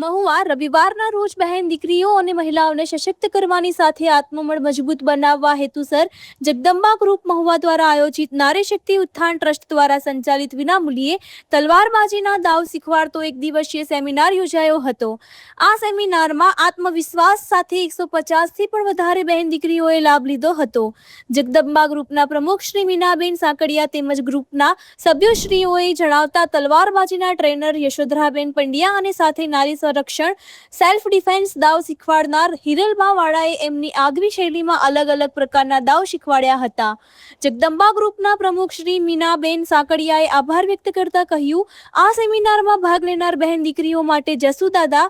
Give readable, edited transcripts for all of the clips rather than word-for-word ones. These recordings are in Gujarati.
મહુવા રવિવારના રોજ બહેન દીકરીઓ અને મહિલાઓને સશક્ત કરવાની સાથે આત્મબળ મજબૂત બનાવવા હેતુસર જગદંબા ગ્રુપ મહુવા દ્વારા આયોજિત નારી શક્તિ ઉત્થાન ટ્રસ્ટ દ્વારા સંચાલિત વિનામૂલ્યે તલવારબાજીના દાવ શીખવાડતો એક દિવસીય સેમિનાર યોજાયો હતો। આ સેમિનારમાં આત્મવિશ્વાસ સાથે 150થી પણ વધારે બહેન દીકરીઓએ લાભ લીધો હતો। જગદંબા ગ્રુપના પ્રમુખ શ્રી મીનાબેન સાકડિયા તેમજ ગ્રુપના સભ્યશ્રીઓએ જણાવતા તલવારબાજીના ટ્રેનર યશોધરાબેન પંડ્યા અને સાથે નારી સંરક્ષણ સેલ્ફ ડિફેન્સ દાવ શીખવાડનાર હિરલબા વાળાએ એમની આગવી શૈલીમાં અલગ અલગ પ્રકારના દાવ શીખવાડ્યા હતા। જગદંબા ગ્રુપના પ્રમુખ શ્રી મીનાબેન સાકડિયાએ આભાર વ્યક્ત કરતા કહ્યું, આ સેમિનારમાં ભાગ લેનાર બહેન દીકરીઓ માટે જસુદાદા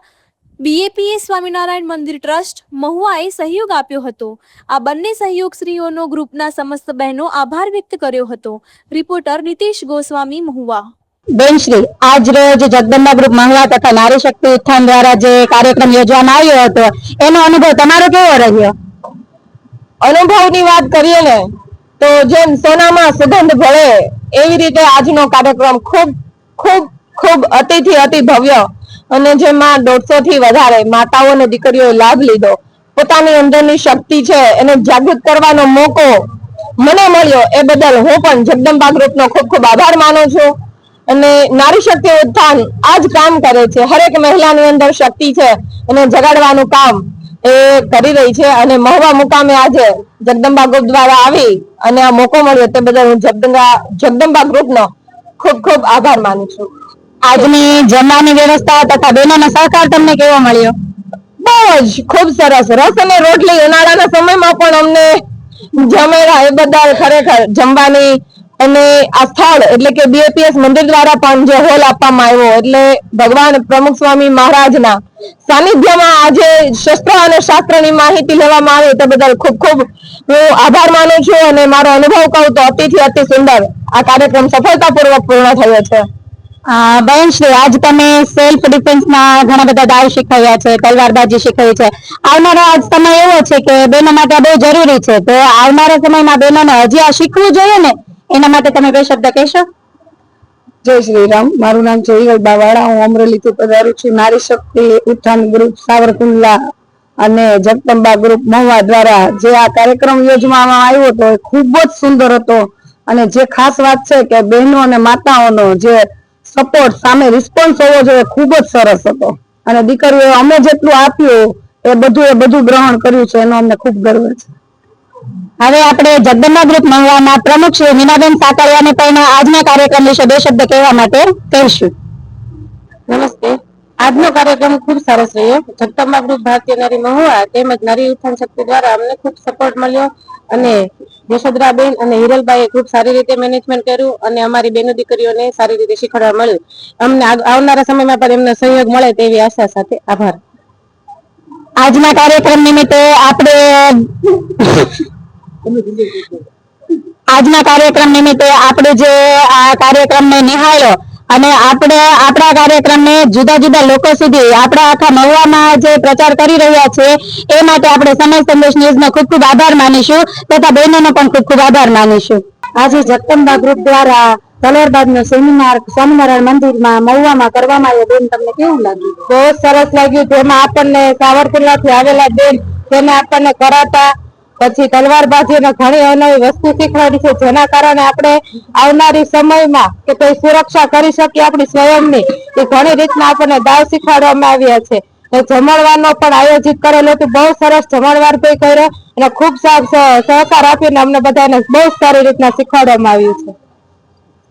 BAPS સ્વામિનારાયણ મંદિર ટ્રસ્ટ મહુવાએ સહયોગ આપ્યો હતો। આ બંને સહયોગશ્રીઓનો ગ્રુપના સમસ્ત બહેનો આભાર વ્યક્ત કર્યો હતો। રિપોર્ટર નીતિશ ગોસ્વામી મહુવા। બેનશ્રી, આજ રોજ જગદંબા ગ્રુપ મહુવા તથા નારી શક્તિ ઉત્થાન દ્વારા જે કાર્યક્રમ યોજવામાં આવ્યો હતો એનો અનુભવ તમારો કેવો રહ્યો? અનુભવની વાત કરીએ ને તો જેમ સોનામાં સુગંધ ભળે એવી રીતે આજનો કાર્યક્રમ ખૂબ ખૂબ ખૂબ અતિથી અતિ ભવ્ય અને જેમાં 150 થી વધારે માતાઓ અને દીકરીઓએ લાભ લીધો, પોતાની અંદરની શક્તિ છે એને જાગૃત કરવાનો મોકો મને મળ્યો એ બદલ હું પણ જગદંબા ગ્રુપનો ખૂબ ખૂબ આભાર માનું છું। અને નારી શક્તિ ઉત્થાન આજ કામ કરે છે, હરેક મહિલાની અંદર શક્તિ છે એને જગાડવાનું કામ એ કરી રહી છે અને મહુવા મુકામે આજે જગદંબા ગ્રુપ દ્વારા આવી અને આ મોકો મળ્યો તે બદલ હું જગદંબા ગ્રુપનો ખૂબ ખૂબ આભાર માનું છું। આજની જમવાની વ્યવસ્થા તથા બહેનોનો સહકાર તમને કેવો મળ્યો? બહુ જ ખૂબ સરસ, રસ અને રોટલી ઉનાળાના સમયમાં પણ અમને જમેલા એ બદલ ખરેખર જમવાની અને આ સ્થળ એટલે કે BAPS મંદિર દ્વારા પણ જે હોલ આપવામાં આવ્યો એટલે ભગવાન પ્રમુખ સ્વામી મહારાજના સાનિધ્યમાં આજે શસ્ત્ર અને શાસ્ત્રની માહિતી લેવામાં આવે તે બદલ ખૂબ ખૂબ હું આભાર માનું છું અને મારો અનુભવ કહું તો અતિથી અતિ સુંદર આ કાર્યક્રમ સફળતાપૂર્વક પૂર્ણ થયો છે। બહેનશ્રી, આજ તમે સેલ્ફ ડિફેન્સના ઘણા બધા દાવ શીખવ્યા છે, તલવારબાજી શીખવી છે। આવનારો આજ સમય એવો છે કે બહેનો માટે બહુ જરૂરી છે, તો આવનારા સમયમાં બહેનોને હજી આ શીખવું જોઈએ ને એના માટે તમે બે શબ્દ કહેશો? જય શ્રી રામ। મારું નામ છે હિરલબા વાળા, હું અમરેલીથી પધારું છું। નારી શક્તિ ઉત્થાન ગ્રુપ સાવરકુંડલા અને જગદંબા ગ્રુપ મહુવા દ્વારા જે આ કાર્યક્રમ યોજવામાં આવ્યો હતો એ ખૂબ જ સુંદર હતો અને જે ખાસ વાત છે કે બહેનો અને માતાઓનો જે સપોર્ટ સામે રિસ્પોન્સ હોવો જોઈએ ખૂબ જ સરસ હતો અને દીકરીઓ અમે જેટલું આપ્યું એ બધું ગ્રહણ કર્યું છે એનો અમને ખૂબ ગર્વ છે। હવે આપણે જગદંબા ગ્રુપ મહુવાના પ્રમુખ શ્રી મીનાબેન સાકડિયાને પણ આજના કાર્યક્રમ વિશે બે શબ્દ કહેવા માટે કહીશું। નમસ્તે। આજનો કાર્યક્રમ ખૂબ સરસ રહ્યો। જગદંબા ગ્રુપ ભારતીય નારી મહુવા તેમજ નારી ઉત્થાન શક્તિ દ્વારા અમને ખૂબ સપોર્ટ મળ્યો અને યશોધરાબેન અને હિરલબાઈએ ખૂબ સારી રીતે મેનેજમેન્ટ કર્યું અને અમારી બેનો દીકરીઓને સારી રીતે શીખવાડવા મળ્યું। અમને આવનારા સમયમાં પણ એમનો સહયોગ મળે તેવી આશા સાથે આભાર। આજના કાર્યક્રમ નિમિત્તે આપણે જે આ કાર્યક્રમને નિહાળ્યો અને આપણે આપણા કાર્યક્રમને જુદા જુદા લોકો સુધી આપણા આખા મહુવામાં જે પ્રચાર કરી રહ્યા છે એ માટે આપણે સમય સંદેશ ન્યૂઝનો ખૂબ ખૂબ આભાર માનીશું તથા બહેનોનો પણ ખૂબ ખૂબ આભાર માનીશું। આજે જગદંબા ગ્રુપ દ્વારા તલવારબાજનો સેમિનાર સ્વામિનારાયણ મંદિરમાં મહુવામાં કરવામાં આવ્યો, બેન તમને કેવું લાગ્યું? બહુ સરસ લાગ્યું। જેમાં આપણને સાવરકુંડલાથી આવેલા બેન તેને આપણને કરાતા પછી તલવારબાજી અને ઘણી અવનવી વસ્તુ શીખવાડી છે જેના કારણે આપણે આવનારી સમયમાં કે કોઈ સુરક્ષા કરી શકીએ આપણી સ્વયંની એ ઘણી રીતના આપણને દાવ શીખવાડવામાં આવ્યા છે। જમણવારનો પણ આયોજિત કરેલો હતો, બહુ સરસ જમણવાર પણ કર્યો અને ખૂબ સહકાર આપીને અમને બધાને બહુ સારી રીતના શીખવાડવામાં આવ્યું છે।